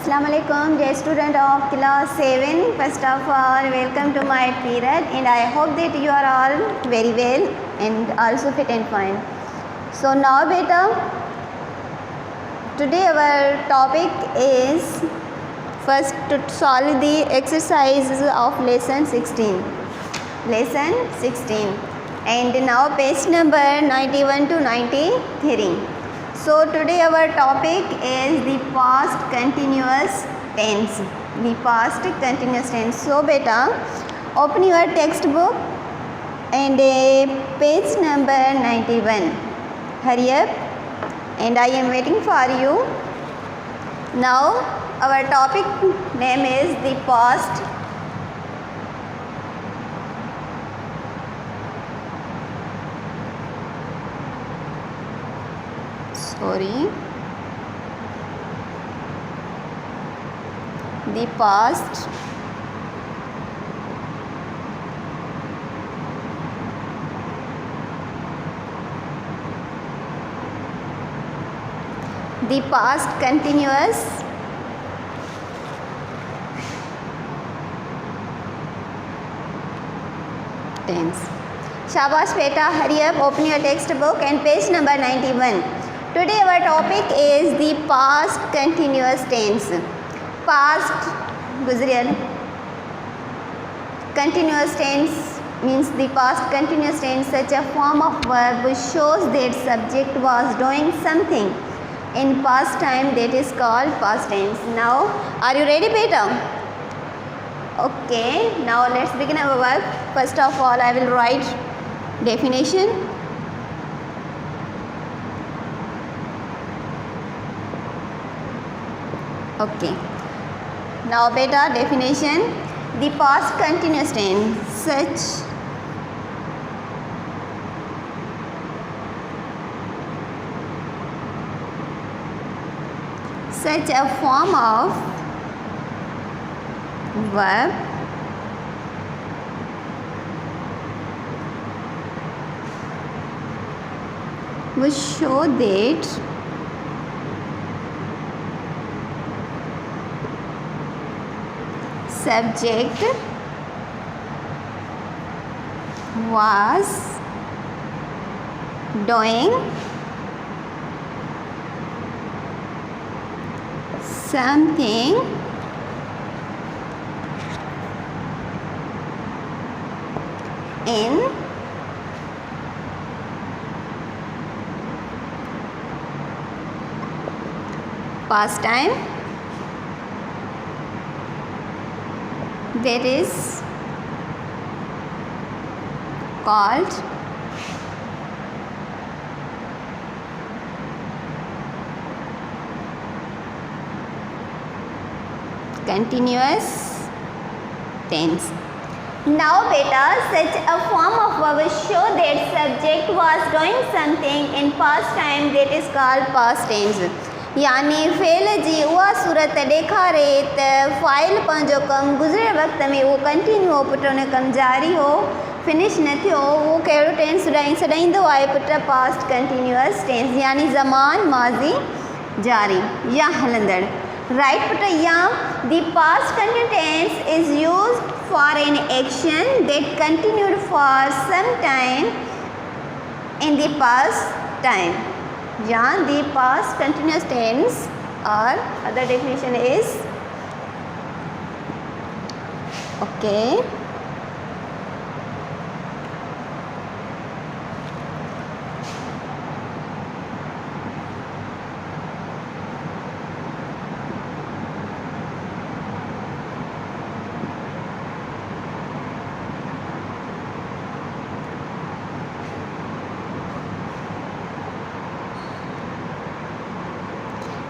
Assalamualaikum, dear student of class 7. First of all, welcome to my period, and I hope that you are all very well and also fit and fine. So now beta, today our topic is first to solve the exercises of lesson 16. Lesson 16, and now page number 91 to 93. So today our topic is the past continuous tense. The past continuous tense. So beta, open your textbook and page number 91. Hurry up, and I am waiting for you. Now our topic name is the past the past continuous tense. Shabash beta, hurry up, open your textbook and page number 91. Today our topic is the past continuous tense. Past guzriya. Continuous tense means the past continuous tense, such a form of verb which shows that subject was doing something in past time, that is called past tense. Now, are you ready beta? Okay, now let's begin our work. First of all, I will write definition. Okay, now beta, definition. The past continuous tense, such a form of verb which show that subject was doing something in past time, that is called continuous tense. Now beta, such a form of verb show that subject was doing something in past time, that is called past tense. यानी fail जी उहा सूरत ॾेखारे त file पंहिंजो कमु गुज़िरियल वक़्त में उहो कंटिन्यू हो पुट, उन कमु जारी हो, फिनिश न थियो, उहो कहिड़ो टेंस सॾाईंदो आहे पुट? पास्ट कंटिन्यूअस टेंस, यानी ज़मान माज़ी जारी या हलंदड़. राइट पुट, या the past continuous tense is used for an action that continued for some time in the past time. Yeah, the past continuous tense, or other definition is okay.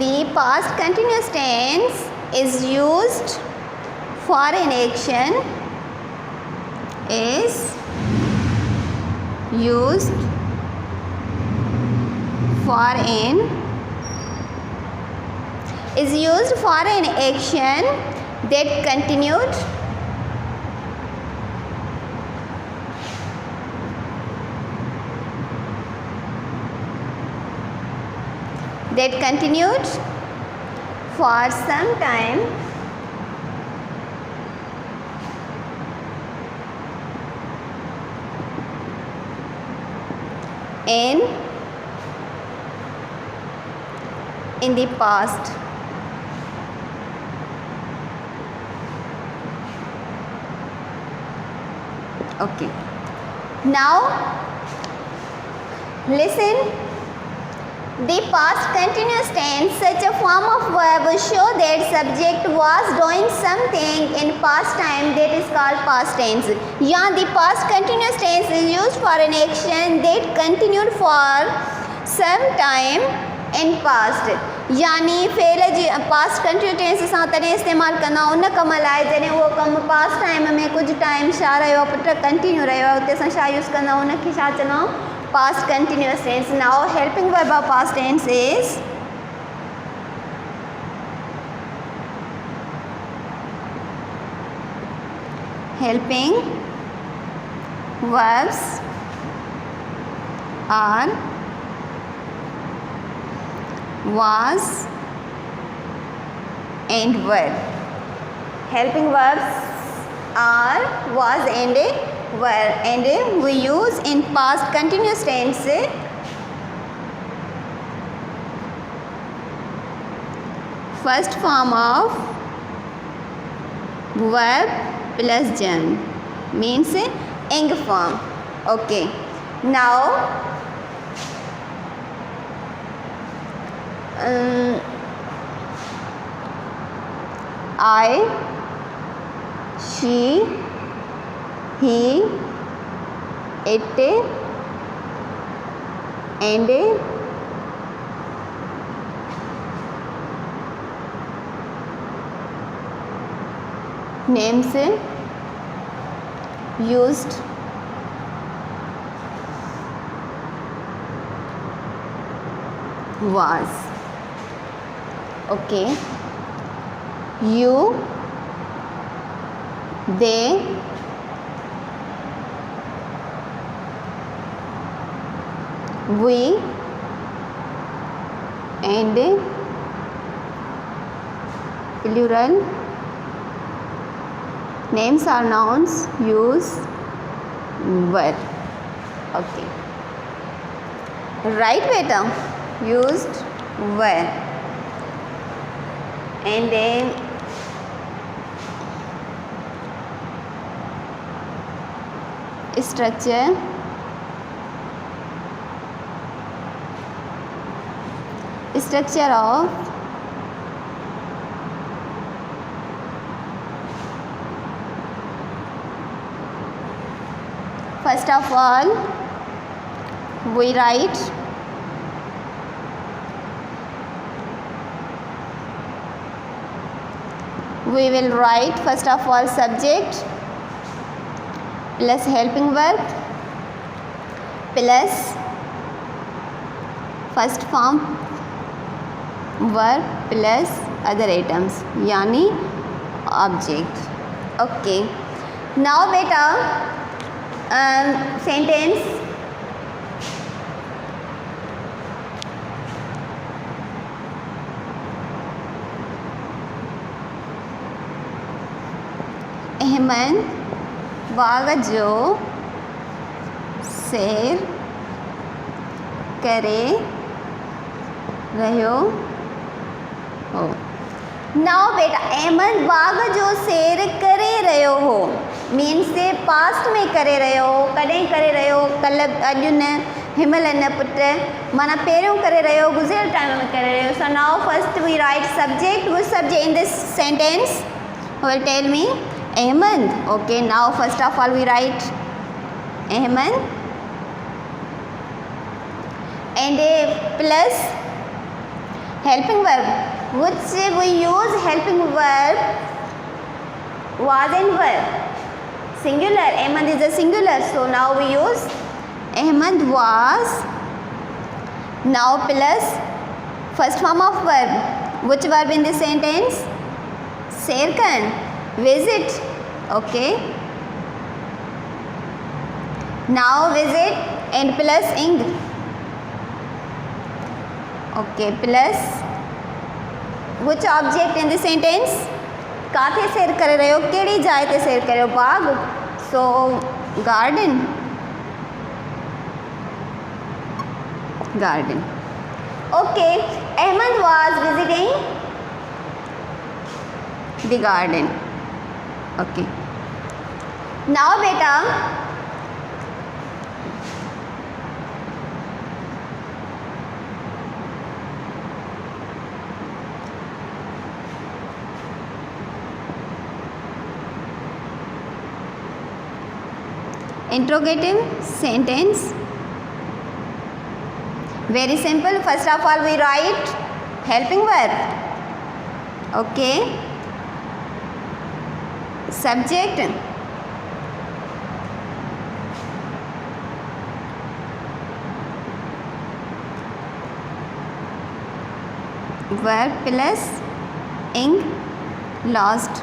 The past continuous tense is used for an action, is used for an action that continued For some time in the past. Okay. Now listen. The past continuous tense, such a form of verb, will show that subject was doing something in past time, that is called past tense. Yeah, the past continuous tense is used for an action that continued for some time in past. यानी fail जी past continuous tense सां तॾहिं इस्तेमालु कंदा उन कम लाइ जॾहिं उहो कमु पास्ट टाइम में कुझु टाइम छा रहियो आहे पुटु कंटिन्यू रहियो आहे उते असां छा यूज़ कंदा उनखे छा चवंदा आहियूं past continuous tense. Now helping verb of past tense is helping verbs are was and were. Helping verbs are was and were, and we use in past continuous tense first form of verb plus germ, means ing form. Okay, now I, she, he, it, and names used was. Okay, you, they, we, and plural names are nouns use were. Okay, right beta, used were. And then structure of first of all we write we will write first of all subject plus helping verb plus first form verb plus other items यानी object. Okay, now beta sentence Ahmad बाग जो सैर करे रहियो हो. Now बेटा अहमद बाग जो सैर करे रहियो हो मीन्स पास्ट में करे रहियो हो. कॾहिं करे रहियो कल्ह अॼु न हिमल न पुट माना पहिरियों करे रहियो गुज़िरियल टाइम में करे रहियो. So now first we write subject which subject in this sentence will tell me Ahmed. Okay, now first of all we write Ahmed and a plus helping verb which we use helping verb was and were singular. Ahmed is a singular, so now we use Ahmed was. Now plus first form of verb, which verb in this sentence? Serkan, visit. Okay, now visit and plus ing. Okay, plus which object in the sentence? काथे सैर करे रहो, केड़ी जाए ते सैर करो, बाग, so garden. Okay, Ahmed was visiting the garden. Okay, now beta interrogative sentence. Very simple. First of all, we write helping verb. Okay, subject, verb plus ing lost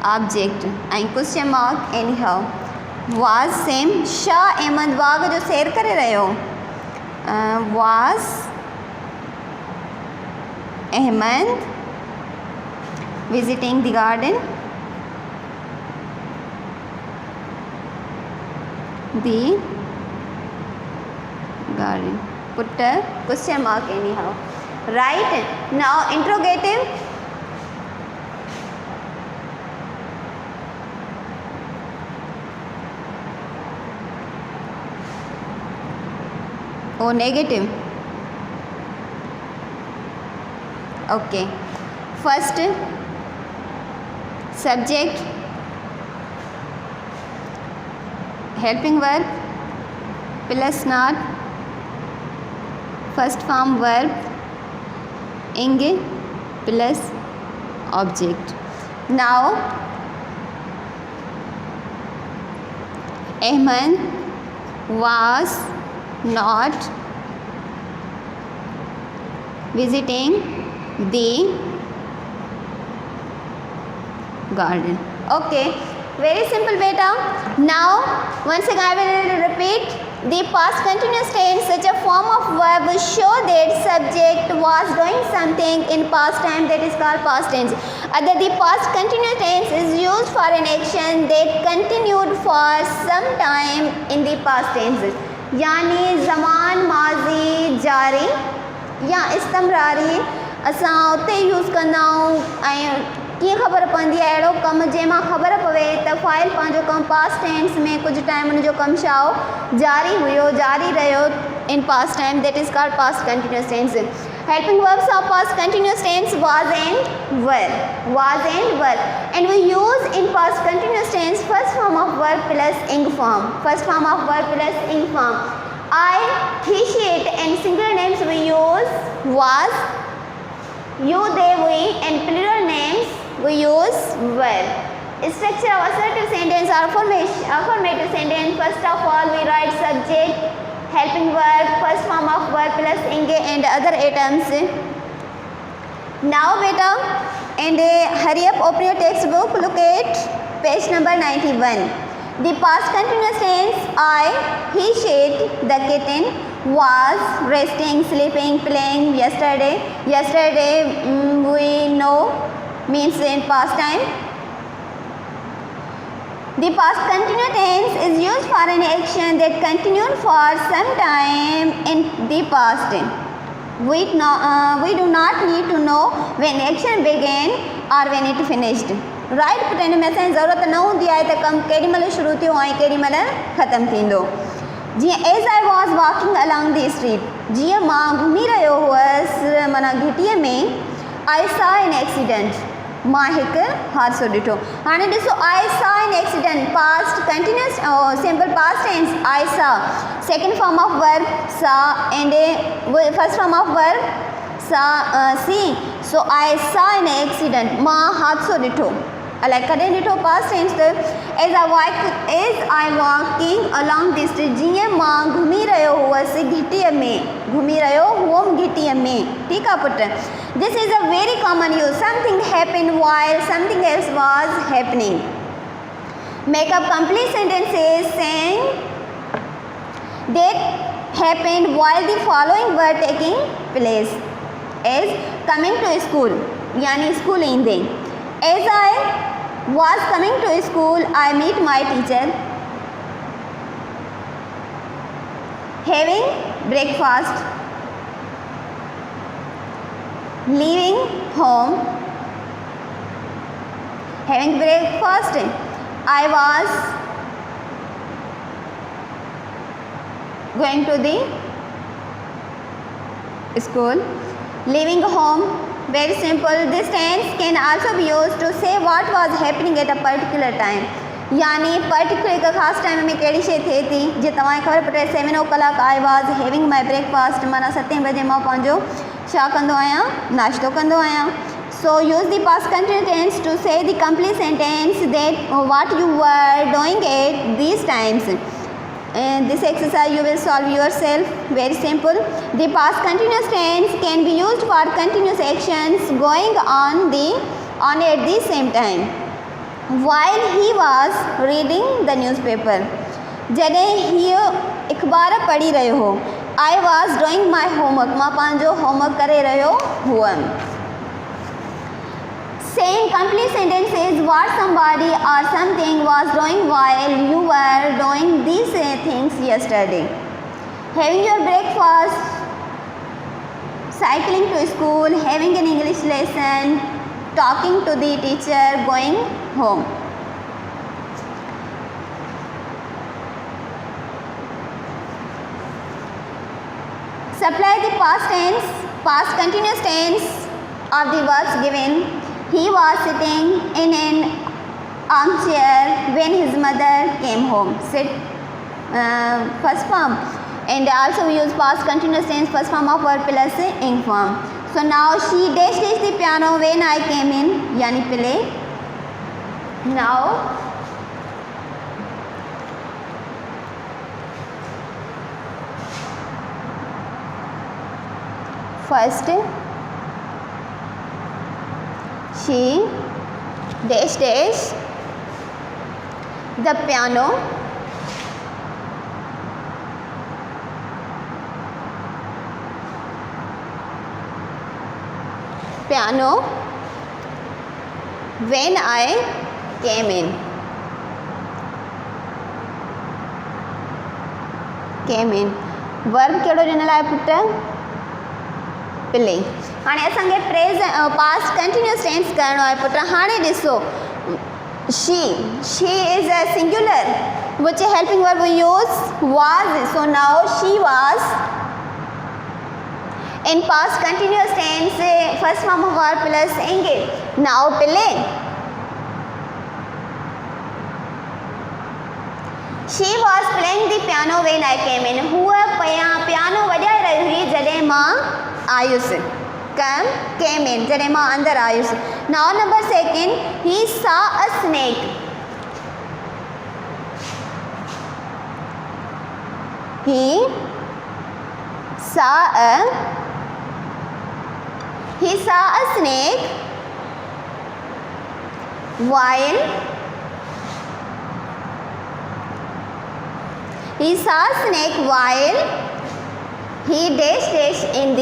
object and question mark anyhow. Was same. Shah Ahmed बाग जो सैर करे रहे हो, was Ahmed visiting the garden? The garden. Put a question mark anyhow. Right. Now interrogative. Oh, negative. Okay. First subject, helping verb plus not, first form verb ing plus object. Now Ahmed was not visiting the garden. Okay, very simple beta. Now once again I will repeat the past continuous tense. Such a form of verb will show that subject was doing something in past time, that is called past tense. Other the past continuous tense is used for an action that continued for some time in the past tense. यानी ज़मान माज़ी जारी या इस्तमरारी असां उते use कंदा आहियूं। ऐं कीअं ख़बर पवंदी आहे अहिड़ो कमु जंहिंमां ख़बर पवे त फाइल पंहिंजो कमु पास्ट टेंस में कुझु टाइम हुनजो कमु छा हो, जारी हुयो, जारी रहियो in past time, that is called past continuous tense. Helping verbs of past continuous tense was and were, and we use in past continuous tense first form of verb plus ing form, I, he, she, it, and singular names we use was, you, they, we, and plural names we use were. Structure of assertive sentence or affirmative sentence. First of all, we write subject, helping verb, first form of verb plus ing and other items. Now beta, and hurry up, open your textbook, look at page number 91. The past continuous tense I, he, she, the kitten was resting, sleeping, playing yesterday. We know means in past time. The past continuous tense is used for an action that continued for some time in the past. We do not need to know when action began or when it finished. Right पुटनि में असांजी ज़रूरत न हूंदी आहे त कमु केॾी महिल शुरू थियो ऐं केॾी महिल ख़तमु थींदो. जीअं as I was walking along the street, जीअं मां घुमी रहियो हुअसि माना घिटीअ में, आई सा एन एक्सीडेंट, मां हिकु हादसो ॾिठो. हाणे ॾिसो, I saw an accident, past continuous simple past tense I saw, second form of verb saw and first form of verb see सी. सो आई सा एन एक्सीडेंट, मां हादसो ॾिठो. अलाए कॾहिं ॾिठो पास्ट टेंस त as I walking along the street, जीअं मां घुमी रहियो हुअसि घिटीअ में, घुमी रहियो हुअमि घिटीअ में. ठीकु आहे put. This is a very common use. Something happen while something else was happening. Make up complete sentences saying that happened while the following were taking place. As coming to school, यानी school ईंदे. As I was coming to school, I meet my teacher. Having breakfast, leaving home. Having breakfast, I was going to the school. Leaving home, very simple. This tense can also be used to say what was happening at a particular time. यानी particular एक ख़ास time में कहिड़ी शइ थिए थी. जे तव्हांखे ख़बर पटे 7 o'clock I was having my breakfast, माना 7 बजे मां पंहिंजो छा कंदो आहियां, नाश्तो कंदो आहियां. So use the past continuous tense to say the complete sentence that what you were doing at these times. And this exercise you will solve yourself. Very simple. The past continuous tense can be used for continuous actions going on at the same time. While he was reading the newspaper, जॾहिं हीअ अख़बार पढ़ी रहियो हो. I was doing my homework, मां पंहिंजो homework करे रहियो हुअमि. Saying complete sentence is what somebody or something was doing while you were doing these things yesterday. Having your breakfast, cycling to school, having an English lesson, talking to the teacher, going home. Supply the past continuous tense of the verbs given. He was sitting in an armchair when his mother came home. Sit, first form. And also we use past continuous tense, first form of verb plus ing form. So now she dashed the piano when I came in, yani play. Now first she dash the piano when I came in. Verb कहिड़ो ॾिनल आहे पुटु? Play. हाणे असांखे past continuous tense करणो आहे put. हाणे ॾिसो, she is a singular which helping verb we use was. So now she was in past continuous tense, first form of verb plus ing. Now play. She was playing the piano when I came in. हूअ piano वॼाए रही हुई जॾहिं मां आयुसि. Came in, जॾहिं मां अंदरि आयुसि. Now number second, he saw a snake. He saw a snake while he dash in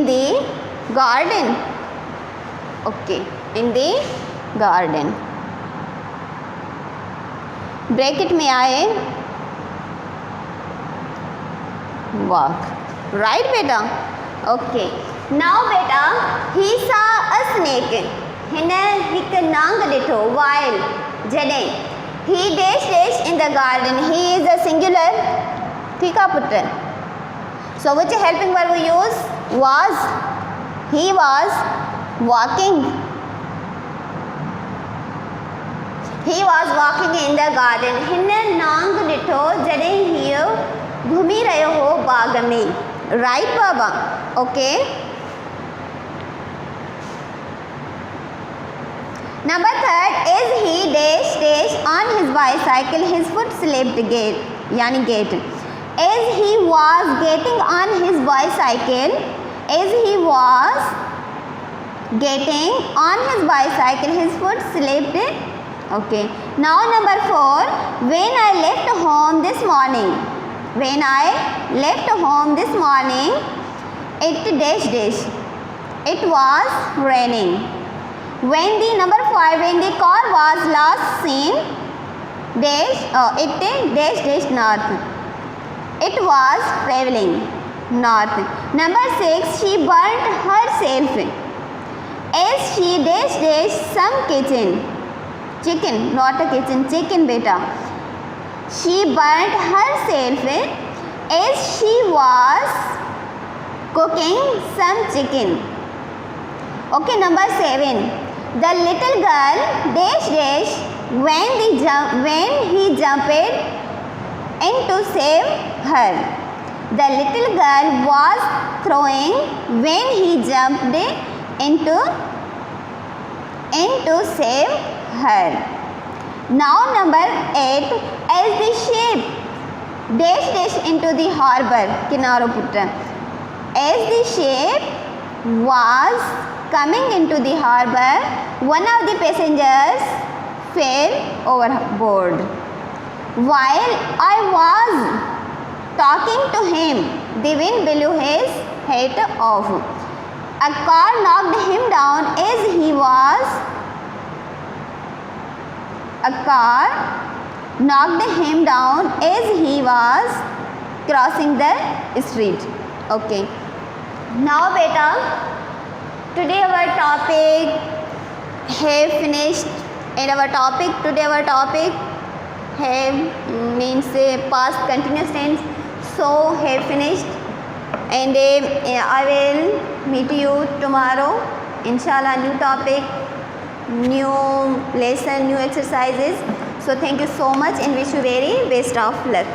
the garden. Okay, in the garden. Bracket में आए walk. Right बेटा? Okay. Now बेटा, he saw a snake. हिन हिकु नांग ॾिठो while जॾहिं. he dash in the garden. He is a singular. ठीकु आहे put? So which helping verb we use? Was. He was walking. He was walking in the garden. हिन नांग ॾिठो जॾहिं हीअ घुमी रहियो हो बाग में. Right Baba? Okay. Number third, as he dash on his bicycle, his foot slipped gate. यानी gate. As he was getting on his bicycle, his foot slipped. Okay. Now number 4, when I left home this morning. When I left home this morning, it was raining. When the number 5, when the car was last seen, north. It was traveling north. Number 6, she burnt herself as she some chicken, not a kitchen, chicken beta. She burnt herself as she was cooking some chicken. Okay, number 7, the little girl when he jumped in to save her. The little girl was throwing when he jumped into save her. Now number 8, as the ship into the harbor, kinaro putra. As the ship was coming into the harbor, one of the passengers fell overboard. While I was talking to him, the wind blew his hat off. A car knocked him down as he was crossing the street. Okay. Now beta, today our topic have finished, and our topic have means past continuous tense, so have finished, and I will meet you tomorrow inshallah. New topic, new lesson, new exercises. So thank you so much and wish you very best of luck.